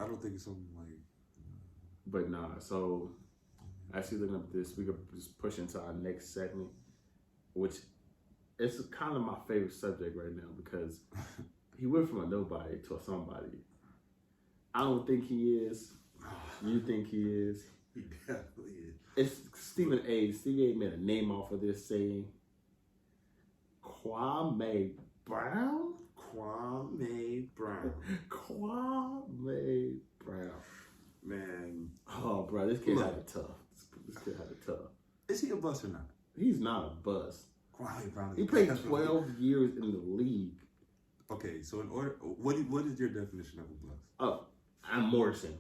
I don't think it's something like. But nah. So actually, looking up this, we could just push into our next segment, which is kind of my favorite subject right now because he went from a nobody to a somebody. I don't think he is. You think he is? He definitely is. It's Stephen A. Stephen A. made a name off of this saying, Kwame Brown? Kwame Brown. Kwame Brown. Man. Oh, bro, this kid had it tough. This kid had it tough. Is he a bust or not? He's not a bust. Kwame Brown is He played 12 years in the league. Okay, so in order, what is your definition of a bust? Oh, I'm Morrison.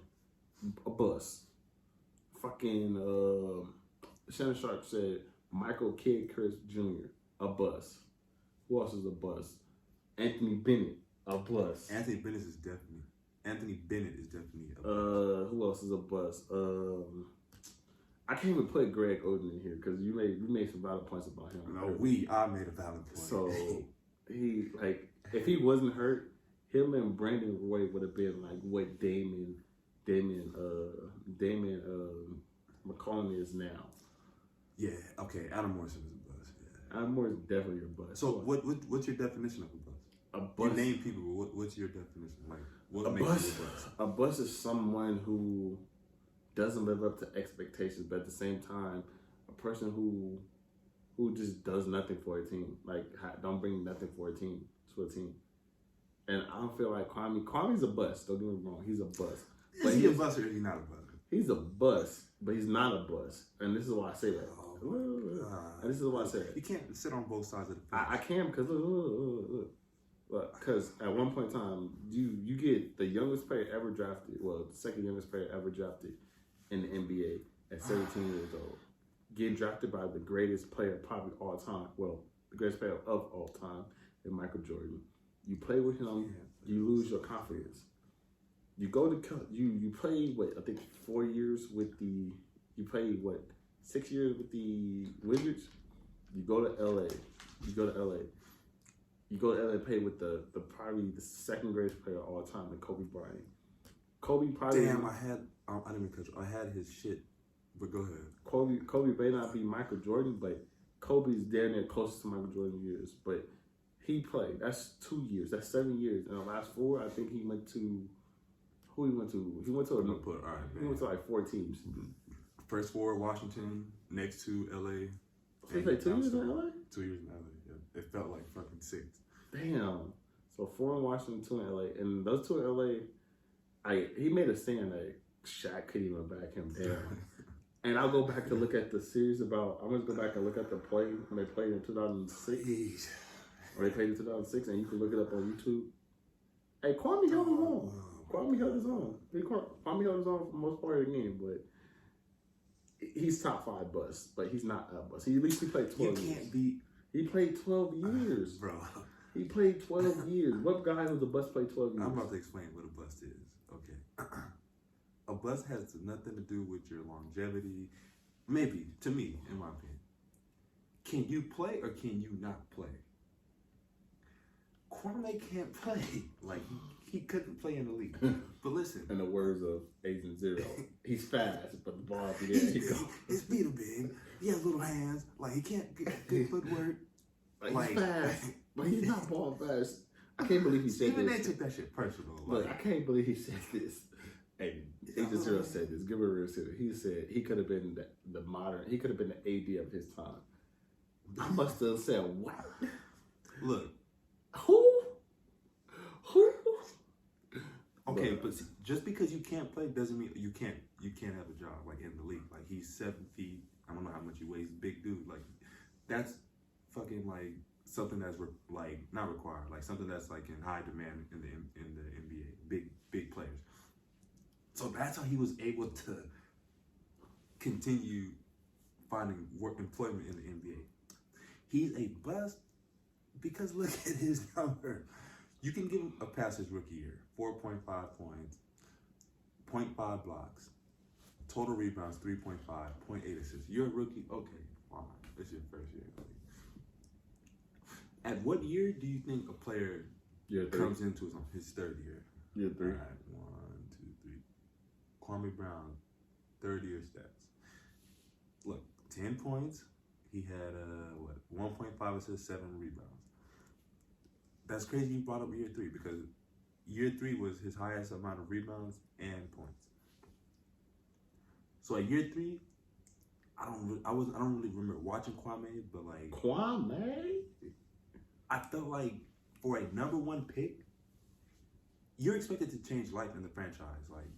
A bust. Fucking Shannon Sharp said Michael Kidd Chris Jr. a bust. Who else is a bust? Anthony Bennett a bust. Anthony Bennett is definitely a bust. Who else is a bust? I can't even put Greg Oden in here because you made some valid points about him. No, I made a valid point. So he if he wasn't hurt, him and Brandon Roy would have been like what Damon McCollum is now. Yeah, okay. Adam Morrison is a bust. Yeah. Adam Morrison is definitely a bust. So what's your definition of a bust? A bust. You name people, but what's your definition? Like what makes you a bust? A bust is someone who doesn't live up to expectations, but at the same time, a person who just does nothing for a team, like don't bring nothing for a team to a team. And I don't feel like Kwame's a bust. Don't get me wrong, he's a bust. Is he a bust or is he not a bust? He's a bust, but he's not a bust. And this is why I say that. And this is why I say that. You can't sit on both sides of the fence. I can because look. Because at one point in time, you get the youngest player ever drafted, well, the second youngest player ever drafted in the NBA at 17 years old. Getting drafted by the greatest player probably all time, well, the greatest player of all time, in Michael Jordan. You play with him, you lose your confidence. You go to you play what I think 4 years with the 6 years with the Wizards. You go to LA. You go to LA play with the probably the second greatest player of all time, the Kobe Bryant. Kobe probably. Damn, I didn't even catch. I had his shit, but go ahead. Kobe may not be Michael Jordan, but Kobe's damn near closest to Michael Jordan years. But he played. That's 2 years. That's 7 years. In the last 4, I think he went to. Who he went to? He went to like 4 teams. First 4 Washington, next 2 LA. So he played 2 years in LA? 2 years in LA, yeah. It felt like fucking 6. Damn. So 4 in Washington, 2 in LA. And those 2 in LA, he made a stand that Shaq couldn't even back him down. And I'll go back to look at the series I'm going to go back and look at the play when they played in 2006. Or they played in 2006, and you can look it up on YouTube. Hey, Kwame held his own. Kwame held his own. Kwame held his own for the most part of the game, but he's top 5 bust, but he's not a bust. At least he played 12 years. You can't beat. He played 12 years. Bro. He played 12 years. What guy who's a bust played 12 years? I'm about to explain what a bust is. Okay. A bust has nothing to do with your longevity. Maybe, to me, in my opinion. Can you play or can you not play? Kwame can't play. Like, he couldn't play in the league. But listen. In the words of Agent Zero, he's fast, but the ball be there. His feet are big. He has little hands. Like, he can't get good footwork. Like, he's fast, but he's not ball fast. I can't believe he said Even this. they took that shit personal. Look, I can't believe he said this. Hey, Agent Zero said this. Give it a real serious. He said he could have been the modern, he could have been the AD of his time. I must have said, what? Look. Who? Okay, but see, just because you can't play doesn't mean you can't have a job like in the league. Like he's 7 feet. I don't know how much he weighs. Big dude. Like that's fucking like something that's like not required. Like something that's like in high demand in the NBA. Big players. So that's how he was able to continue finding employment in the NBA. He's a bust because look at his number. You can give him a pass his rookie year. 4.5 points, 0.5 blocks, total rebounds 3.5, 0.8 assists. You're a rookie? Okay, fine. It's your first year. At what year do you think a player comes into his 3rd year? Year 3. All right, 1, 2, 3. Kwame Brown, third year stats. Look, 10 points. He had 1.5 assists, 7 rebounds. That's crazy. You brought up year 3 because year 3 was his highest amount of rebounds and points. So at year 3, I don't really remember watching Kwame, but like Kwame, I felt like for a number 1 pick, you're expected to change life in the franchise, like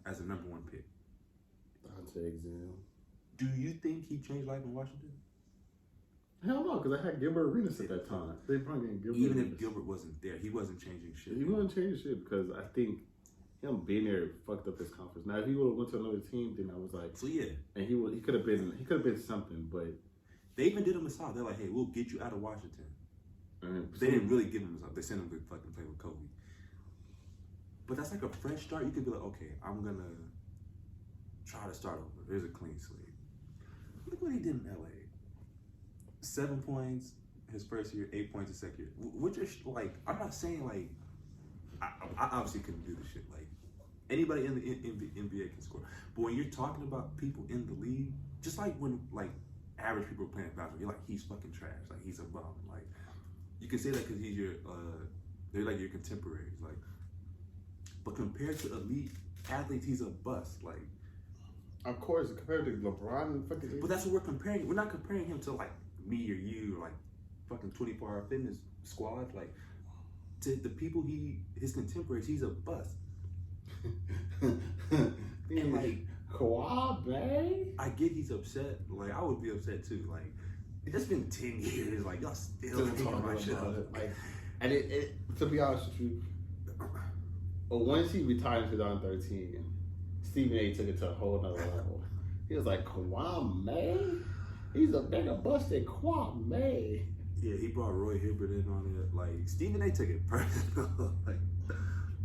as a number 1 pick. Dante exam. Do you think he changed life in Washington? Hell no, because I had Gilbert Arenas at that time. They probably didn't Gilbert. Even Arenas. if Gilbert wasn't there, he wasn't changing shit. He wasn't changing shit because I think him being there fucked up his conference. Now if he would have went to another team, then I was like, So yeah, and he could have been something, but they even did him a solid. They're like, hey, we'll get you out of Washington. They didn't really give him a solid. They sent him to fucking play with Kobe. But that's like a fresh start. You could be like, okay, I'm gonna try to start over. There's a clean slate. Look what he did in LA. 7 points his first year, 8 points his second year. Which is like, I'm not saying like, I obviously couldn't do this shit. Like, anybody in the NBA can score. But when you're talking about people in the league, just like when like average people are playing basketball, you're like, he's fucking trash. Like, he's a bum. Like, you can say that because he's your, they're like your contemporaries. Like, but compared to elite athletes, he's a bust. Like, of course, compared to LeBron and fucking. But that's what we're comparing. We're not comparing him to like me or you, or like fucking 24-hour fitness squad. Like, to the people his contemporaries, he's a bust. And like Kwame, I get he's upset. Like, I would be upset too. Like, it's been 10 years. Like, y'all still talking about shit. Like, and it to be honest with you, once he retired in 2013, Stephen A. took it to a whole nother level. He was like, Kwame? He's a bigger bust than Kwame. Yeah, he brought Roy Hibbert in on it. Like, Stephen A. took it personal. Like,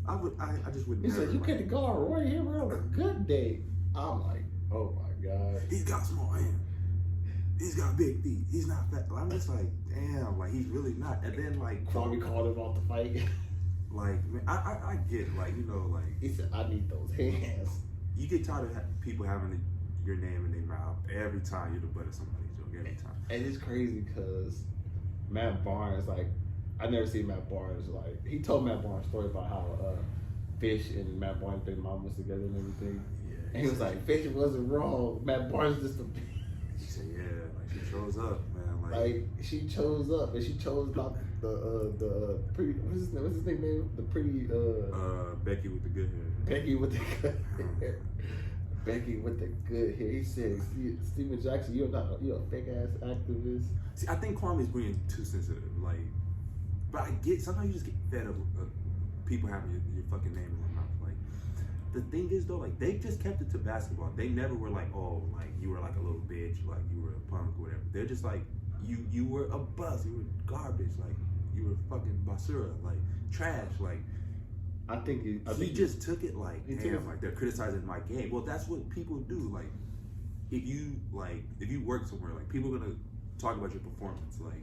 I just wouldn't. He said, you can't guard Roy Hibbert on a good day. I'm like, oh my God. He's got small hands. He's got big feet. He's not fat. I'm just like, damn, like, he's really not. And then, like, Kwame called him off the fight. Like, man, I get, like, you know, like. He said, I need those hands. You get tired of people having your name in their mouth every time you're the butt of somebody's joke, every time. And it's crazy because Matt Barnes, like, I never seen Matt Barnes, like, he told Matt Barnes a story about how Fish and Matt Barnes, their mom was together and everything. Yeah, and he was like, Fish wasn't wrong. Matt Barnes just a bitch. He said, yeah, like, she chose up, man. Like she chose up, and she chose not the pretty, what's his name? The pretty, Becky with the good hair. Becky with the good hair. Becky with the good hair. He said, Steven Jackson, you're a fake ass activist. See, I think Kwame's being too sensitive. Like, but I get, sometimes you just get fed up with people having your fucking name in their mouth. Like, the thing is though, like, they just kept it to basketball. They never were like, oh, like, you were like a little bitch, like you were a punk or whatever. They're just like, you were a bust, you were garbage, like you were fucking basura, like trash, like. I think he just took it like, damn, like they're criticizing my game. Well, that's what people do. Like, if you work somewhere, like people are gonna talk about your performance. Like,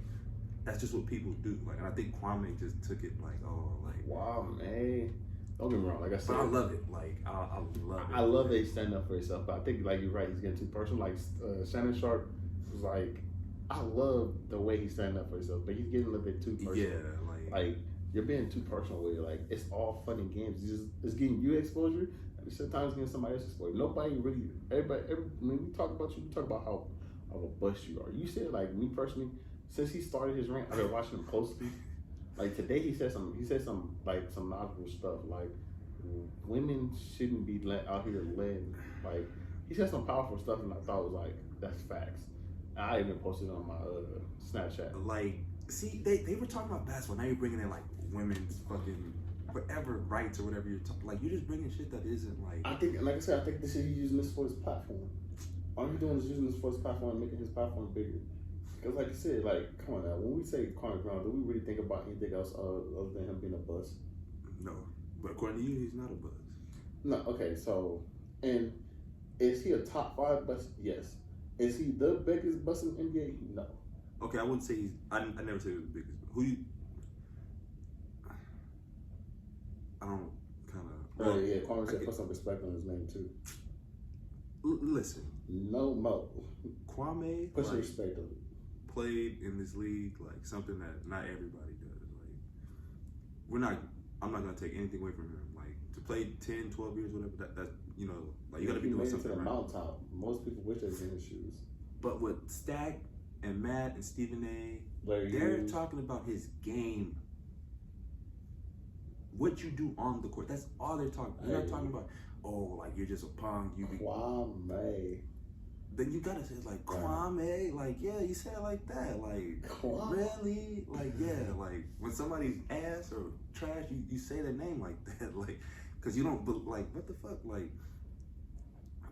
that's just what people do. Like, and I think Kwame just took it like, oh, like, wow, man. Don't get me wrong. Like I said, but I love it. Like, I love it. I love that he stand up for himself. But I think, like you're right, he's getting too personal. Like Shannon Sharp was like, I love the way he's standing up for himself, but he's getting a little bit too personal. Yeah, like you're being too personal with it. Like, it's all fun and games. It's getting you exposure. And sometimes it's getting somebody else exposure. Nobody really. When we talk about you, we talk about how of a bust you are. You said, like, me personally, since he started his rant, I've been watching him closely. Like today, he said some like some knowledgeable stuff. Like, women shouldn't be out here led. Like, he said some powerful stuff, and I thought was like, that's facts. I even posted it on my Snapchat. Like, see, they were talking about basketball. Now you're bringing in like women's fucking whatever rights or whatever you're talking. Like, you're just bringing shit that isn't like. I think, like I said, I think this is he's using this for his platform. All he's doing is using this for his platform and making his platform bigger. Because, like you said, like, come on now, when we say Kwame Brown, do we really think about anything else other than him being a bust? No, but according to you, he's not a bust. No, okay, so, and is he a top 5 bust? Yes. Is he the biggest bust in the NBA? No. Okay, I wouldn't say he's. I never say he was the biggest. Who you? I don't kind of. Well, yeah, Kwame said put some respect on his name too. Listen, no mo. Kwame Put some respect on it. Played in this league like something that not everybody does. Like I'm not gonna take anything away from him. Like to play 10, 12 years, whatever. That's you know, like you gotta be doing something. To the right. mountaintop. Most people wish they was in his shoes. But with Stack and Matt and Stephen A, they're talking about his game. What you do on the court. That's all they're talking about. They're not talking about, oh, like you're just a punk. You be Kwame. Then you gotta say like Kwame, like yeah, you say it like that, like really, like yeah, like when somebody's ass or trash, you say their name like that, like, cause you don't, but like what the fuck, like,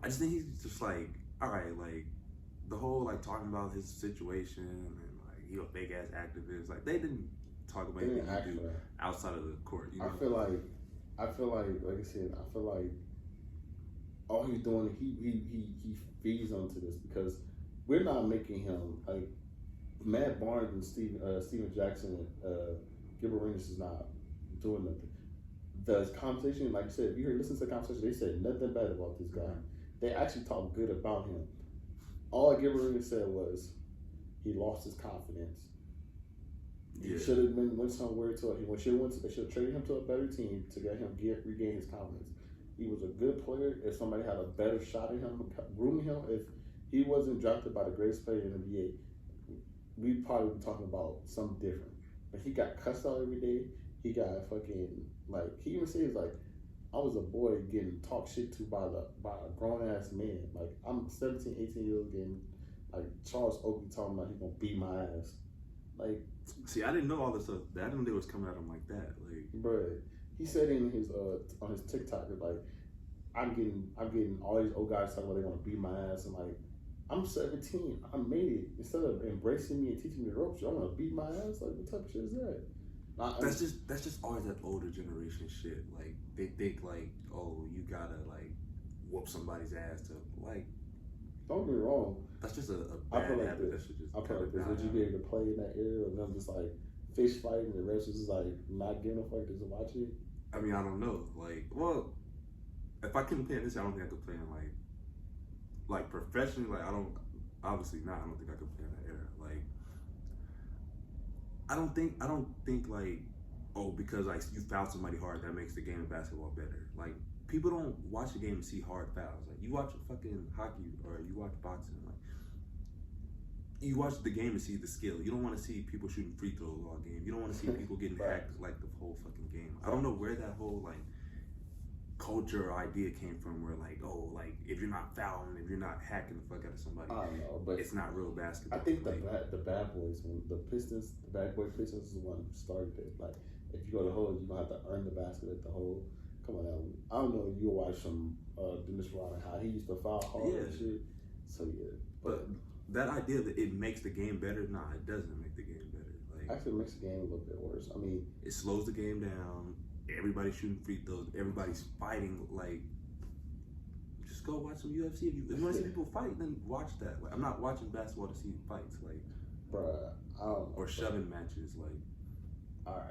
I just think he's just like, all right, like the whole like talking about his situation and like he a big ass activist, like they didn't talk about anything to do outside of the court. You know? I feel like I said, I feel like all he's doing, he feeds onto this because we're not making him like Matt Barnes and Steven Jackson and Gilbert Arenas is not doing nothing. The conversation, like you said, if you listen to the conversation, they said nothing bad about this guy. They actually talked good about him. All Gilbert Arenas said was he lost his confidence. He should have went somewhere to it. They should have traded him to a better team to get him regain his confidence. He was a good player. If somebody had a better shot at him, grooming him, if he wasn't drafted by the greatest player in the NBA, we'd probably be talking about something different. But he got cussed out every day. He got fucking, like, he even says, like, I was a boy getting talked shit to by a grown-ass man. Like, I'm 17, 18 years old getting, like, Charles Oakley talking about he gonna beat my ass. Like, see, I didn't know all this stuff. I didn't know they was coming at him like that. Like, bruh, he said in his on his TikTok, like, I'm getting all these old guys talking about they want to beat my ass, and like, I'm 17, I made it. Instead of embracing me and teaching me the ropes, y'all want to beat my ass? Like, what type of shit is that? That's just always that older generation shit. Like they think like, oh, you gotta like whoop somebody's ass to like. Don't get me wrong. That's just a bad habit. That should just. I feel like this. Would you be able to play in that era of them just like fish fighting and the rest just like not giving a fuck just watching it? I mean, I don't know. Like, well, if I couldn't play in this, I don't think I could play in like professionally. Like, I don't. Obviously not. I don't think I could play in that era. Like, I don't think like, oh, because like you fouled somebody hard, that makes the game of basketball better. Like, people don't watch the game and see hard fouls. Like, you watch fucking hockey or you watch boxing, like, you watch the game and see the skill. You don't want to see people shooting free throws all game. You don't want to see people getting hacked like the whole fucking game. I don't know where that whole like culture or idea came from where like, oh, like if you're not fouling, if you're not hacking the fuck out of somebody, I don't know, but it's not real basketball. I think like, the bad boys, when the bad boy Pistons is the one who started it. Like, if you go to the hole, you're gonna have to earn the basket at the hole. Come on now. I don't know if you watch some Dennis Rodman, how he used to foul hard and shit. So yeah. But that idea that it makes the game better, nah, it doesn't make the game better. Like, actually, it makes the game a little bit worse. I mean, it slows the game down. Everybody's shooting free throws. Everybody's fighting. Like, just go watch some UFC. If you want to see people fight, then watch that. Like, I'm not watching basketball to see fights. Like, bruh, I don't know, or shoving matches. Like, all right.